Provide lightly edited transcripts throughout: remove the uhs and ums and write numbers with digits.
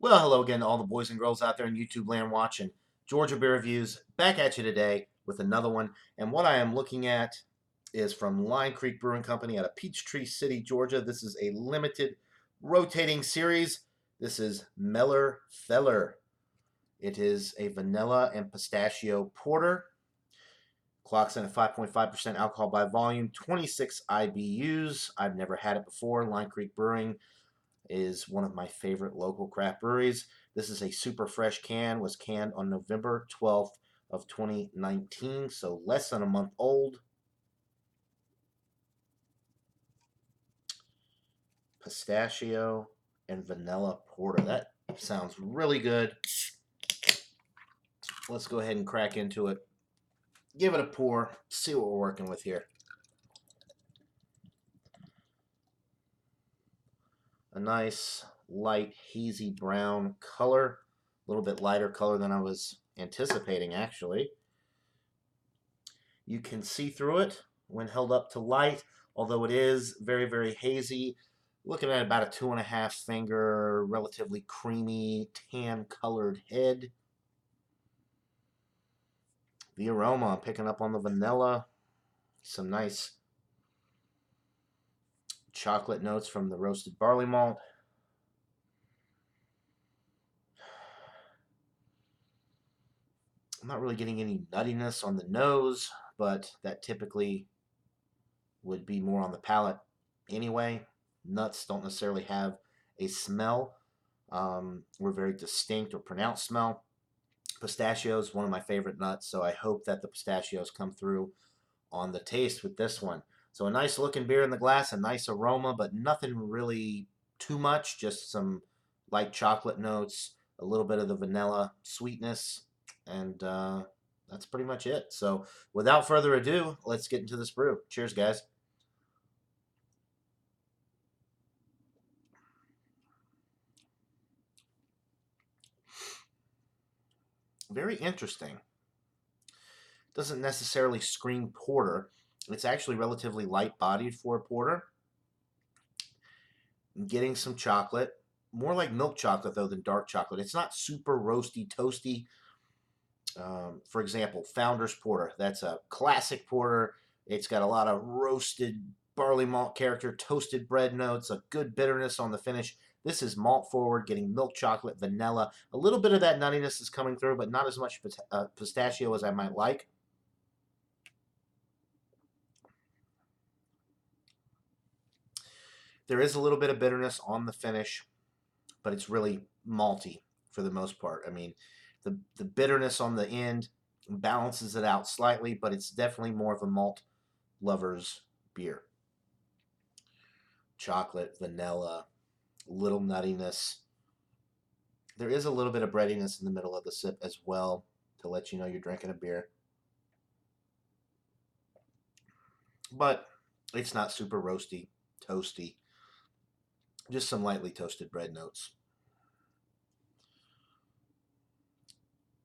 Well, hello again to all the boys and girls out there in YouTube land watching. Georgia Beer Reviews back at you today with another one. And what I am looking at is from Line Creek Brewing Company out of Peachtree City, Georgia. This is a limited rotating series. This is Meller Feller. It is a vanilla and pistachio porter. Clocks in at 5.5% alcohol by volume, 26 IBUs. I've never had it before. Line Creek Brewing is one of my favorite local craft breweries. This is a super fresh can, was canned on November 12th of 2019, so less than a month old. Pistachio and vanilla porter. That sounds really good. Let's go ahead and crack into it. Give it a pour, see what we're working with here. A nice light hazy brown color, a little bit lighter color than I was anticipating actually. You can see through it when held up to light, although it is very, very hazy. Looking at about a 2.5 finger, relatively creamy, tan colored head. The aroma, I'm picking up on the vanilla, some nice chocolate notes from the roasted barley malt. I'm not really getting any nuttiness on the nose, but that typically would be more on the palate anyway. Nuts don't necessarily have a smell or very distinct or pronounced smell. Pistachio is one of my favorite nuts, so I hope that the pistachios come through on the taste with this one. So a nice looking beer in the glass, a nice aroma, but nothing really too much, just some light chocolate notes, a little bit of the vanilla sweetness, and that's pretty much it. So without further ado, let's get into this brew. Cheers, guys. Very interesting. Doesn't necessarily scream porter. It's actually relatively light bodied for a porter. I'm getting some chocolate, more like milk chocolate though than dark chocolate. It's not super roasty, toasty. For example, Founder's Porter. That's a classic porter. It's got a lot of roasted barley malt character, toasted bread notes, a good bitterness on the finish. This is malt forward, getting milk chocolate, vanilla. A little bit of that nuttiness is coming through, but not as much pistachio as I might like. There is a little bit of bitterness on the finish, but it's really malty for the most part. I mean, the bitterness on the end balances it out slightly, but it's definitely more of a malt lover's beer. Chocolate, vanilla, little nuttiness. There is a little bit of breadiness in the middle of the sip as well to let you know you're drinking a beer. But it's not super roasty, toasty. Just some lightly toasted bread notes.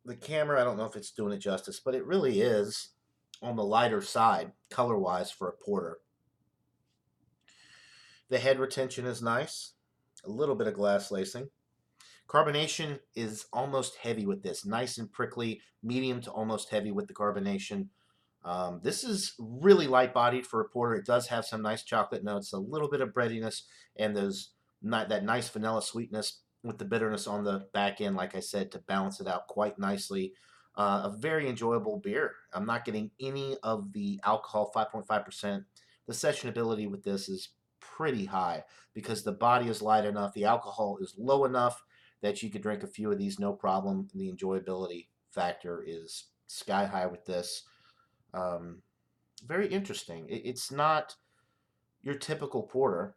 The camera, I don't know if it's doing it justice, but it really is on the lighter side, color-wise, for a porter. The head retention is nice. A little bit of glass lacing. Carbonation is almost heavy with this. Nice and prickly, medium to almost heavy with the carbonation. This is really light-bodied for a porter. It does have some nice chocolate notes, a little bit of breadiness, and that nice vanilla sweetness with the bitterness on the back end, like I said, to balance it out quite nicely. A very enjoyable beer. I'm not getting any of the alcohol, 5.5%. The sessionability with this is pretty high because the body is light enough, the alcohol is low enough that you could drink a few of these no problem. The enjoyability factor is sky high with this. Very interesting. It's not your typical porter.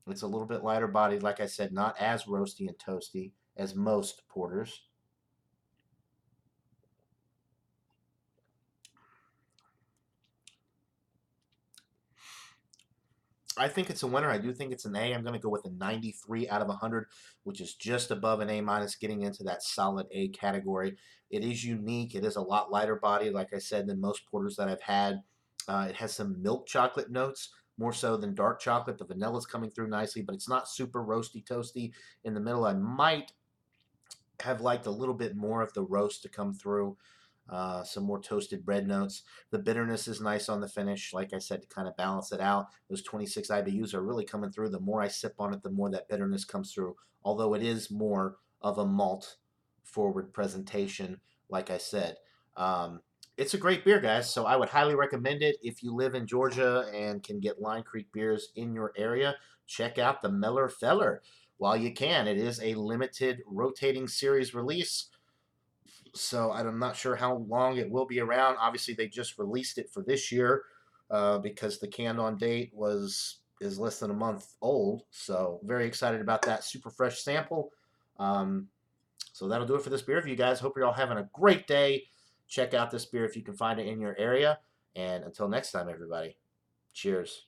It's a little bit lighter bodied, like I said, not as roasty and toasty as most porters. I think it's a winner. I do think it's an A. I'm going to go with a 93 out of 100, which is just above an A minus, getting into that solid A category. It is unique. It is a lot lighter body, like I said, than most porters that I've had. It has some milk chocolate notes, more so than dark chocolate. The vanilla's coming through nicely, but it's not super roasty toasty in the middle. I might have liked a little bit more of the roast to come through. Some more toasted bread notes. The bitterness is nice on the finish, like I said, to kind of balance it out. Those 26 IBUs are really coming through. The more I sip on it, the more that bitterness comes through. Although it is more of a malt forward presentation, like I said. Um, it's a great beer, guys. So I would highly recommend it if you live in Georgia and can get Line Creek beers in your area. Check out the Meller Feller while you can. It is a limited rotating series release, so I'm not sure how long it will be around. Obviously, they just released it for this year because the canned on date is less than a month old. So very excited about that super fresh sample. Um, so that'll do it for this beer review, guys. Hope you're all having a great day. Check out this beer if you can find it in your area. And until next time, everybody, cheers.